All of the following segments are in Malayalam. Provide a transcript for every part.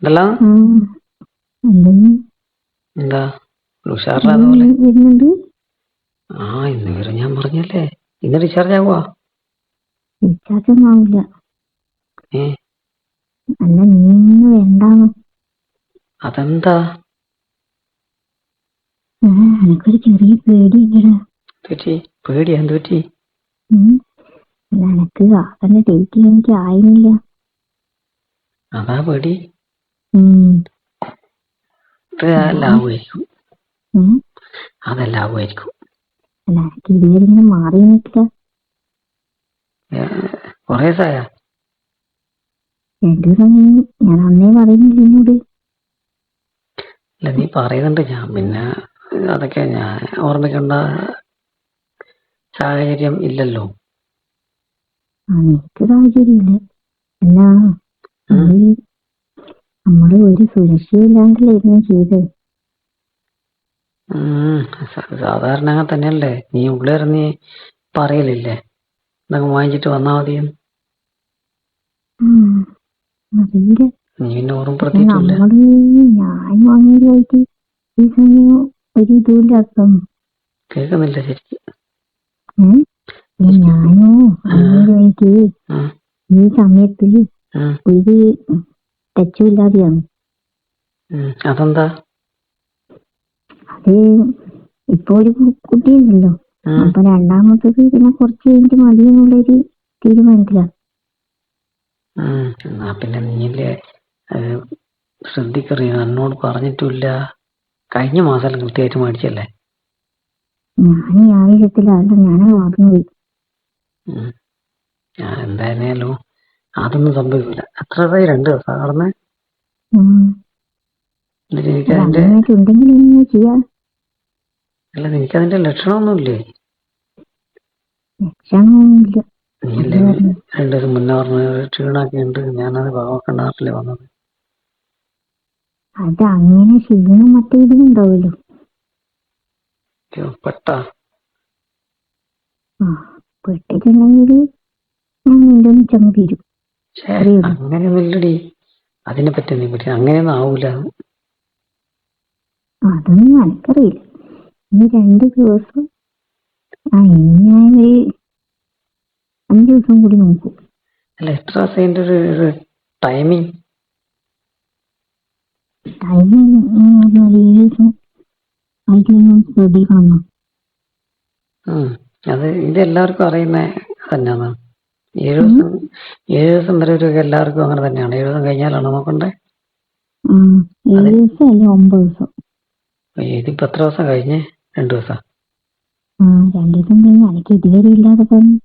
ഇതെല്ലാം എന്തെങ്കിലും എന്താ ഉഷാറാതെ പോലെ. വരുന്നുണ്ട്. ഇന്ന് വരും ഞാൻ പറഞ്ഞല്ലേ. ഇന്ന് ഡിസ്ചാർജ് ആവുക. റീചാർജ് ഒന്നും ആവില്ല. ഏ അല്ല, നീ ഇന്ന് വേണ്ടാന്ന്. അതെന്താ? എനിക്കൊരു ചെറിയ പേടിയുണ്ടടാ. പറ്റി പേടിയാ? എന്ത് പറ്റി? അല്ല, എനക്ക് അവന്റെ ഡേറ്റ് എനിക്ക് ആയിരുന്നില്ല. അതാ പേടി. ലാഭമായിരിക്കും. അതല്ലാവുമായിരിക്കും. അല്ല, എനിക്ക് ഇതുവരെ ഇങ്ങനെ മാറി നിൽക്കില്ല. കൊറേ ദിവസമായാ? 2 ദിവസം കഴിഞ്ഞു. ഞാൻ അന്നേ പറയുന്നില്ല എന്നോട്. അല്ല, നീ പറയുന്നുണ്ട്. ഞാൻ പിന്നെ അതൊക്കെ ഞാൻ ഓർമ്മിക്കേണ്ട സാഹചര്യം ഇല്ലല്ലോ. എനിക്ക് സാഹചര്യമില്ല. അല്ല, നമ്മള് ഒരു സുരക്ഷയില്ലാണ്ടല്ലായിരുന്നു ചെയ്തത്. സാധാരണ അങ്ങനെ തന്നെയല്ലേ. നീ ഉള്ളിറങ്ങി പറയലില്ലേ എന്തൊക്കെ വാങ്ങിച്ചിട്ട് വന്നാ മതിയെന്ന്. അറിയില്ല. നീ പിന്നെ ഓർമ്മപ്പെടുത്തിയിട്ടില്ല. ഞാൻ വാങ്ങിയതായിട്ട് ഈ സമയം ഒരു ഇതുമില്ലാത്ത കേൾക്കുന്നില്ല ശരിക്ക്. ഞാനോ വാങ്ങിയതായിട്ട് ഈ സമയത്ത് ഒരു ടച്ചുമില്ലാതെയാണ്. അതെന്താ? അത് ഇപ്പൊ ഒരു കുട്ടിയുണ്ടല്ലോ, അപ്പൊ രണ്ടാമത്തത് പിന്നെ കുറച്ച് കഴിഞ്ഞിട്ട് മതി എന്നുള്ളൊരു തീരുമാനത്തിലാണ്. എന്നാ പിന്നെ നീയല്ലേ ശ്രദ്ധിക്കറിയ. എന്നോട് പറഞ്ഞിട്ടില്ല. കഴിഞ്ഞ മാസം കൃത്യമായിട്ട് മേടിച്ചല്ലേ. ഞാൻ ഈ ആവശ്യത്തിലല്ല, ഞാൻ മറന്നുപോയി. ഞാൻ എന്തായാലും അതൊന്നും സംഭവിക്കില്ല. എത്ര 2 ദിവസം കടന്ന് അല്ല, നിനക്കതിന്റെ ലക്ഷണമൊന്നുമില്ലേ? ലക്ഷണമൊന്നുമില്ല. നീയല്ലേ 2 ദിവസം മുന്നേ പറഞ്ഞ ക്ഷീണാക്കിയുണ്ട്. ഞാനത് നോക്കണ്ടാറില്ലേ വന്നത്. അത് അങ്ങനെ ക്ഷീണം മറ്റേ ഇതിനുണ്ടാവുമല്ലോ. പെട്ടാ പെട്ടിട്ടുണ്ടെങ്കിൽ ഞാൻ നിന്റെ ഒന്ന് ചെന്ന് തീരും. അങ്ങനെയൊന്നുമില്ലടി. അതിനെ പറ്റി നീ പറ്റി അങ്ങനെയൊന്നും ആവൂല. അതൊന്നും എനിക്കറിയില്ല. ഇനി 2 ദിവസം ഇനി ഞാൻ ഒരു 5 ദിവസം കൂടി നോക്കും. അല്ല, എത്ര ദിവസം അതിന്റെ ഒരു ടൈമിങ്? 7 ദിവസം ആയിട്ട് ശ്രദ്ധിക്കണം. അത് ഇതെല്ലാവർക്കും അറിയുന്ന തന്നെയാണ്. 7 ദിവസം വരെ ഒരു എല്ലാവർക്കും അങ്ങനെ തന്നെയാണ്. 7 ദിവസം കഴിഞ്ഞാലാണോ നോക്കണ്ടേ? 7 ദിവസം അല്ലെങ്കിൽ 9 ദിവസം. ഇതിപ്പോ എത്ര ദിവസം കഴിഞ്ഞ്? 2 ദിവസം. 2 ദിവസം കഴിഞ്ഞ് എനിക്ക് ഇതുവരെ ഇല്ലാതെ പറഞ്ഞു.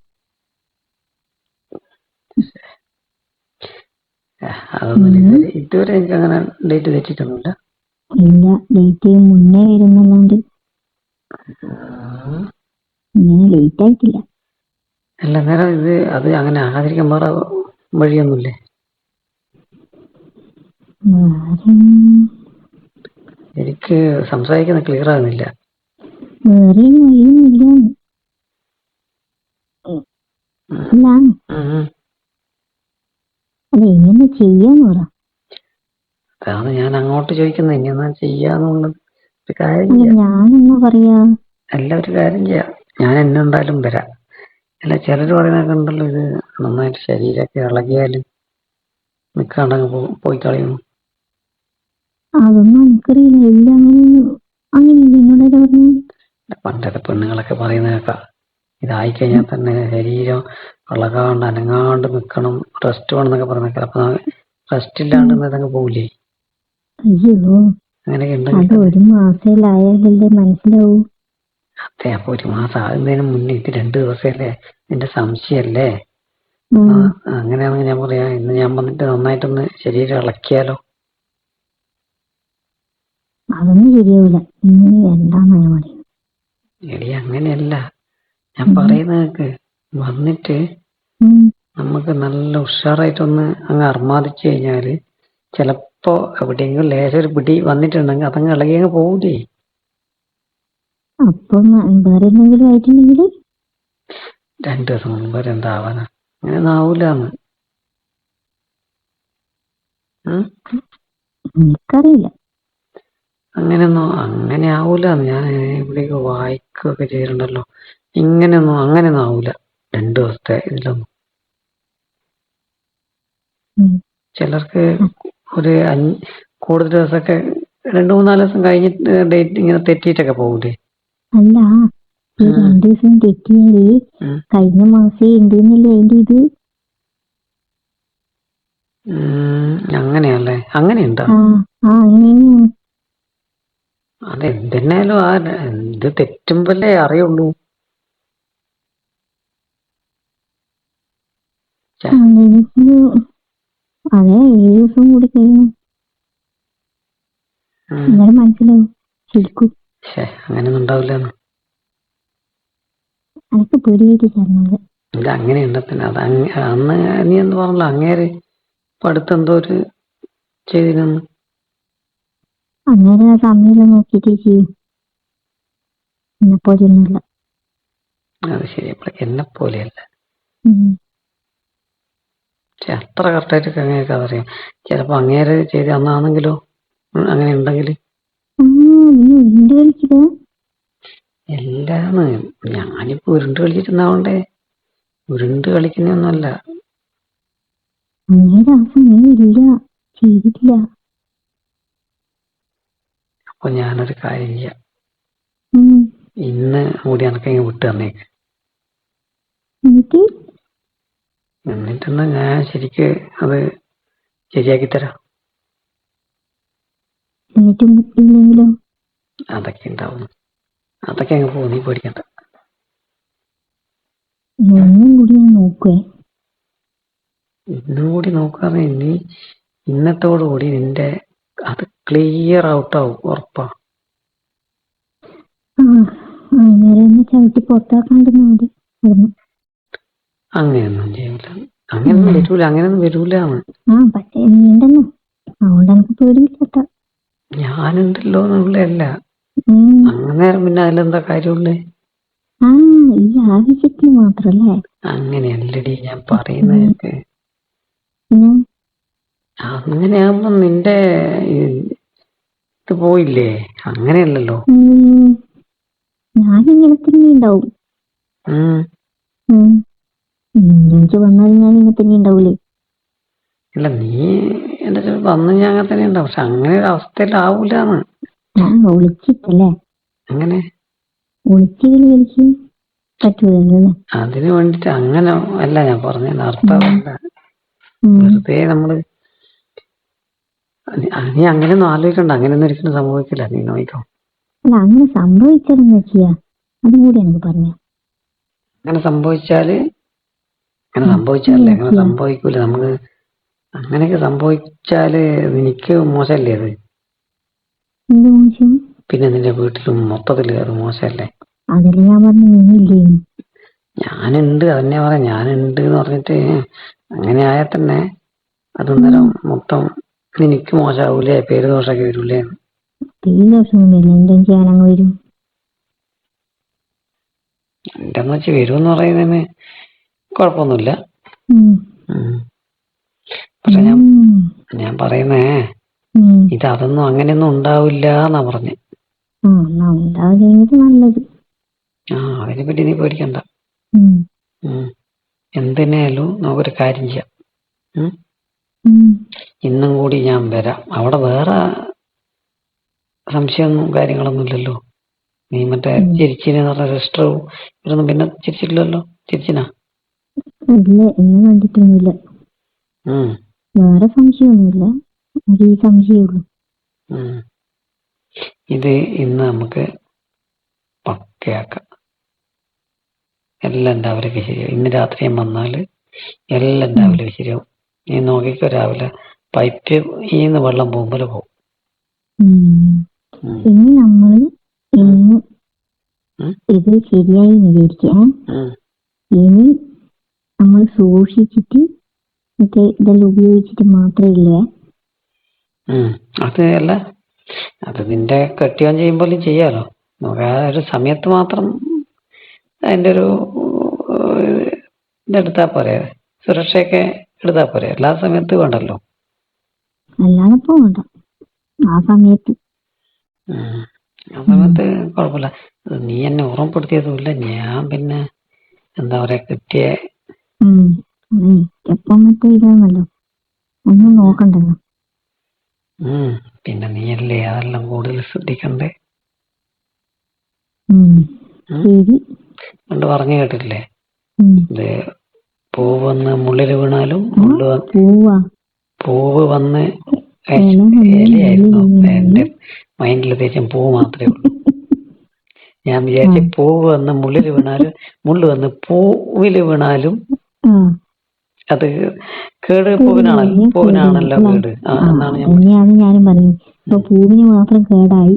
അതൊന്നും ഇതുവരെ എനിക്ക് അങ്ങനെ ഡേറ്റ് തെറ്റിട്ടൊന്നുമില്ല. ഇല്ല, ഡേറ്റ് മുന്നേ വരുന്നല്ലാണ്ട് ഇങ്ങനെ ലേറ്റ് ആയിട്ടില്ല. അല്ല, നേരം അത് അങ്ങനെ ആകാതിരിക്കാൻ വേറെ വഴിയൊന്നുമില്ലേ? എനിക്ക് സംസാരിക്കുന്ന ക്ലിയർ ആകുന്നില്ല. വേറെ വഴിയൊന്നുമില്ല. അല്ല, എങ്ങനെ ചെയ്യാന്ന് പറ. അതാണ് ഞാൻ അങ്ങോട്ട് ചോദിക്കുന്നത്. ഇനി എന്നാ ചെയ്യാന്നുള്ളത്. ഒരു കാര്യം ഞാനെന്നാ പറയാ. അല്ല, ഒരു കാര്യം ചെയ്യാം. ഞാൻ എന്നെന്തായാലും വരാം. അല്ല, ചിലര് പറയുന്നൊക്കെ ഉണ്ടല്ലോ, ഇത് നന്നായിട്ട് ശരീരമൊക്കെ ഇളകിയാലും നിൽക്കാണ്ടങ്ങ് പോയി കളയുന്നു. അതൊന്നും എനിക്കറിയില്ല. ഇല്ല, അങ്ങനെയില്ല. എന്നോട് പറഞ്ഞു. പണ്ടത്തെ പെണ്ണുങ്ങളൊക്കെ പറയുന്ന കേൾക്കാം, ഇതായിക്കഴിഞ്ഞാൽ തന്നെ ശരീരം ഇളകാണ്ട് അനങ്ങാണ്ട് നിൽക്കണം, റെസ്റ്റ് വേണമെന്നൊക്കെ പറഞ്ഞേക്കാം. അപ്പൊ റെസ്റ്റ് ഇല്ലാണ്ട് ഇതങ്ങ് പോവില്ലേ? അയ്യോ, അത് 1 മാസമായാലല്ലേ മനസ്സിലാവൂ. അതെ, അപ്പൊ 1 മാസം ആകുന്നതിന് മുന്നേ ഇത് 2 ദിവസമല്ലേ നിന്റെ സംശയല്ലേ? അങ്ങനെയാണെങ്കിൽ ഞാൻ പറയാ, ഇന്ന് ഞാൻ വന്നിട്ട് നന്നായിട്ടൊന്ന് ശരീരം ഇളക്കിയാലോ? അതൊന്നും ശരിയാവില്ല. ഇനി എന്താന്ന് ഞാൻ പറയും. എടി, അങ്ങനെയല്ല ഞാൻ പറയുന്നത്. വന്നിട്ട് നമുക്ക് നല്ല ഉഷാറായിട്ടൊന്ന് അങ്ങ് അർമാദിച്ചു കഴിഞ്ഞാല് ചിലപ്പോ എവിടെയെങ്കിലും ലേശം ഒരു പിടി വന്നിട്ടുണ്ടെങ്കിൽ അതങ്ങ് ഇളകി അങ്ങ് പോകൂലേ? അപ്പം വേറെ എന്തെങ്കിലും ആയിട്ടുണ്ടെങ്കിൽ 2 ദിവസം മുമ്പ് എന്താവാനാ? അങ്ങനെ ആവൂലെന്ന്. എനിക്കറിയില്ല. അങ്ങനെ ആവൂല. ഞാൻ ഇവിടേക്ക് വായിക്കുകയൊക്കെ ചെയ്തിട്ടുണ്ടല്ലോ. അങ്ങനെയൊന്നും ആവൂല 2 ദിവസത്തെ ഇതിലൊന്നും. ചിലർക്ക് ഒരു കൂടുതൽ ദിവസമൊക്കെ 2-3-4 ദിവസം കഴിഞ്ഞിട്ട് ഡേറ്റ് ഇങ്ങനെ തെറ്റിയിട്ടൊക്കെ പോകൂലേ? അല്ല, ഈ 2 ദിവസം തെറ്റിയാല് കഴിഞ്ഞ മാസേ ഉണ്ടെന്നല്ലേ അതിന്റെ ഇത്. അങ്ങനെയല്ലേ? അങ്ങനെയുണ്ടോ? അങ്ങനെയാണ്. അതെന്തെന്നാലും ഇത് തെറ്റുമ്പല്ലേ അറിയുള്ളൂ. അതെ, 7 ദിവസം കൂടി കഴിയണം, എന്നാലും മനസ്സിലാവും ശരിക്കും. അങ്ങനെയൊന്നും ഉണ്ടാവില്ല. എനിക്ക് പേടിയായിട്ട് ചേർന്നത്. ഇത് അങ്ങനെയുണ്ട്. പിന്നെ അത് അന്ന് നീ എന്ത് പറഞ്ഞല്ലോ, അങ്ങേര് ഇപ്പൊ അടുത്തെന്തോ ഒരു ചെയ്തിരുന്നു. അങ്ങനെ സമയം നോക്കിയിട്ട് ചെയ്യും. എന്നെപ്പോലെയൊന്നുമല്ല. അത് ശരി, എന്നെ പോലെയല്ല. അത്ര കറക്റ്റായിട്ട് അങ്ങനെയൊക്കെ അതറിയാം. ചിലപ്പോ അങ്ങേര് ചെയ്ത് അന്നാണെങ്കിലോ അങ്ങനെ ഉണ്ടെങ്കിൽ എല്ലാന്ന്. ഞാനിപ്പോ ഉരുണ്ട് കളിച്ചിട്ടുണ്ടാവണ്ടേ? ഉരുണ്ട് കളിക്കുന്നൊന്നുമല്ല. ചെയ്തിട്ടില്ല. അപ്പൊ ഞാനൊരു കാര്യം ചെയ്യാം. ഇന്ന് കൂടി എനക്ക് വിട്ട് തന്നേക്ക്. എന്നിട്ടെന്നാ ഞാൻ ശരിക്ക് അത് ശരിയാക്കി തരാം. അതൊക്കെ ഉണ്ടാവും. അതൊക്കെ അങ്ങ് പോകും, നീ പേടിക്കണ്ട. ഇന്നും കൂടി നോക്കാതെ നീ ഇന്നത്തോടുകൂടി നിന്റെ അത് ക്ലിയർ ഔട്ടാവും, ഉറപ്പാ. അങ്ങനെയൊന്നും ചെയ്യൂല. അങ്ങനെയൊന്നും വരൂല. ഞാനുണ്ടല്ലോ എന്നുള്ളതല്ല. അങ്ങനെ പിന്നെ അതിലെന്താ കാര്യമുള്ളേ? അങ്ങനെയല്ലടി ഞാൻ പറയുന്നത്. അങ്ങനെയാകുമ്പോ നിന്റെ ഇത് പോയില്ലേ? അങ്ങനെയല്ലല്ലോ. ഞാനിങ്ങനെ തന്നെ ഉണ്ടാവും. എനിക്ക് വന്നാൽ ഞാൻ ഇങ്ങനെ തന്നെ ഉണ്ടാവൂലേ? ഇല്ല, നീ എന്റെ ചിലപ്പോ വന്ന് ഞാൻ അങ്ങനെ തന്നെ ഉണ്ടാവും. പക്ഷെ അങ്ങനെ ഒരു അവസ്ഥയിലാവൂലെന്ന്. ഞാൻ ഒളിച്ചിട്ടല്ലേ? അങ്ങനെ ഒളിച്ച് പറ്റൂല. അതിന് വേണ്ടിട്ട് അങ്ങനെ അല്ല ഞാൻ പറഞ്ഞതിന് അർത്ഥമല്ല. വെറുതെ നമ്മള് നീ അങ്ങനെയൊന്നും ആലോചിക്കണ്ട. അങ്ങനെയൊന്നും ഒരിക്കലും സംഭവിക്കില്ല. നീ നോക്കോ. അല്ല, അങ്ങനെ സംഭവിച്ചതെന്ന് വെച്ചാ അതും കൂടി എനിക്ക് പറഞ്ഞു. അങ്ങനെ സംഭവിച്ചാലേ അങ്ങനെ സംഭവിക്കൂല. നമുക്ക് അങ്ങനെയൊക്കെ സംഭവിച്ചാല് നിനക്ക് മോശമല്ലേ അത്? പിന്നെ നിന്റെ വീട്ടിലും മൊത്തത്തില് അത് മോശമല്ലേ? അതല്ലേ ഞാൻ പറഞ്ഞു. ഞാനുണ്ട്, അതന്നെ പറയാം. ഞാനുണ്ട് എന്ന് പറഞ്ഞിട്ട് അങ്ങനെ ആയാൽ തന്നെ അതൊന്നേരം മൊത്തം നിനക്ക് മോശമാവൂലേ? പേര് ദോഷമൊക്കെ വരൂലേ? എന്റെ വെച്ച് വരുമെന്ന് പറയുന്നതിന് കുഴപ്പമൊന്നുമില്ല. പക്ഷെ ഞാൻ പറയുന്നേ, ഇത് അതൊന്നും അങ്ങനെയൊന്നും ഉണ്ടാവില്ല എന്നാ പറഞ്ഞേ. അതിനെപ്പറ്റി നീ പേടിക്കണ്ട. എന്തിനായാലും നമുക്കൊരു കാര്യം ചെയ്യാം. ഇന്നും കൂടി ഞാൻ വരാം. അവിടെ വേറെ സംശയമൊന്നും കാര്യങ്ങളൊന്നും ഇല്ലല്ലോ? നീ മറ്റേ ചിരിച്ചിനെന്ന് പറഞ്ഞ സിസ്റ്റർ ഇവരൊന്നും പിന്നെ ചിരിച്ചിട്ടില്ലല്ലോ? ചിരിച്ചിനാ? വേറെ സംശയമൊന്നുമില്ല. ഈ സംശയമുള്ളൂ. ഇത് ഇന്ന് നമുക്ക് പക്കയാക്കാം. എല്ലാം രാവിലെ ശരിയാവും. ഇന്ന് രാത്രി ഞാൻ വന്നാല് എല്ലാം രാവിലെ ശരിയാവും. നീ നോക്കിക്കോ, രാവിലെ പൈപ്പ് ഈന്ന് വെള്ളം പോകുമ്പോലെ പോകും. ഇനി നമ്മൾ ഇത് ശരിയായി വിചാരിക്കാം. ഇനി നമ്മൾ സൂക്ഷിച്ചിട്ട് മറ്റേ ഇതെല്ലാം ഉപയോഗിച്ചിട്ട് മാത്രമില്ലേ? അത് അല്ല, അത് നിന്റെ കെട്ടിയോൻ ചെയ്യുമ്പോൾ ചെയ്യാലോ. നമുക്ക് ആ ഒരു സമയത്ത് മാത്രം അതിന്റെ ഒരു ഇതെടുത്താ പോരെ, സുരക്ഷയൊക്കെ എടുത്താ പോരെ. എല്ലാ സമയത്തും വേണ്ടല്ലോ. അല്ലാതെ വേണ്ട. ആ സമയത്ത്. ആ സമയത്ത് കുഴപ്പമില്ല. നീ എന്നെ ഓർമ്മപ്പെടുത്തിയതുമില്ല. ഞാൻ പിന്നെ എന്താ പറയാ കിട്ടിയ എപ്പം മറ്റേ ഇതാണല്ലോ, ഒന്നും നോക്കണ്ടല്ലോ. പിന്നെ നീയല്ലേ അതെല്ലാം കൂടുതൽ ശ്രദ്ധിക്കണ്ടേ. ശരി. പണ്ട് പറഞ്ഞു കേട്ടില്ലേ, ഇത് പൂവ് വന്ന് മുള്ളില് വീണാലും പൂവ് വന്ന് ഇലയായിരുന്നു. എന്റെ മൈൻഡിൽ തേച്ചും പൂവ് മാത്രമേ ഉള്ളൂ. ഞാൻ വിചാരിച്ച പൂവ് വന്ന് മുള്ളില് വീണാലും മുള്ളു വന്ന് പൂവില് വീണാലും അത് കേട് പൂവിനാണല്ലോ കേട് എന്നാണ് ഞാനും പറയുന്നത്. ഇപ്പൊ പൂവിന് മാത്രം കേടായി.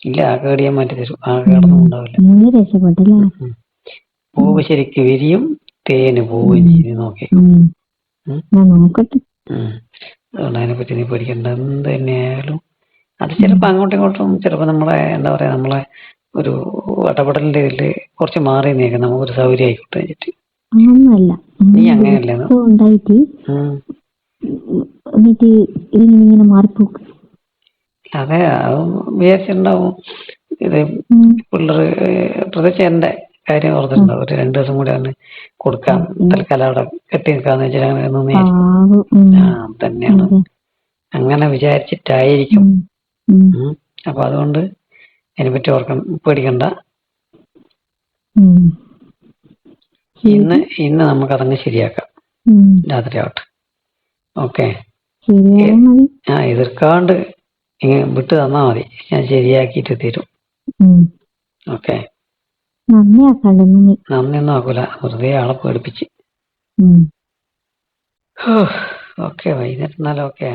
ഇല്ല, ആ കേട് ഞാൻ മാറ്റി തരും. ആ കേടൊന്നും ഉണ്ടാവില്ല. രക്ഷപ്പെട്ടല്ലേ. പൂവ് ശരിക്ക് വിരിയും, തേന് പോവുകയും ചെയ്യും. നോക്കി നോക്കട്ടെ. അതുകൊണ്ട് അതിനെപ്പറ്റി നീ പേടിക്കണ്ട. എന്ത് തന്നെയായാലും അത് ചിലപ്പോ അങ്ങോട്ടും ഇങ്ങോട്ടും ചിലപ്പോ നമ്മളെ എന്താ പറയാ നമ്മളെ ഒരു ഇടപെടലിന്റെ ഇതില് കുറച്ച് മാറി നീക്കാം. നമുക്കൊരു സൗകര്യം ആയിക്കോട്ടെ വെച്ചിട്ട്. നീ അങ്ങനെയല്ലേ അതെ, അതും വിചാരിച്ചിട്ടുണ്ടാവും. ഇത് പിള്ളേർ പ്രത്യേകിച്ച് എന്റെ കാര്യം ഓർത്തിട്ടുണ്ടാവും. ഒരു 2 ദിവസം കൂടെ ആണ് കൊടുക്കാം, തൽക്കാലം അവിടെ കെട്ടി നിൽക്കാന്ന് വെച്ചാൽ തന്നെയാണ്. അങ്ങനെ വിചാരിച്ചിട്ടായിരിക്കും. അപ്പൊ അതുകൊണ്ട് അതിനെപ്പറ്റി പേടിക്കണ്ട. ഇന്ന് നമുക്ക് അതങ്ങ് ശരിയാക്കാം. രാത്രി ആവട്ടെ. ഓക്കെ. എതിർക്കാണ്ട് വിട്ടു തന്നാ മതി, ഞാൻ ശരിയാക്കിട്ട് തരും. ഓക്കെ. നന്ദിയൊന്നും ആക്കൂല, വെറുതെ ആളെ പേടിപ്പിച്ച്. ഓക്കെ, വൈകുന്നേരം എന്നാലും ഓക്കെ.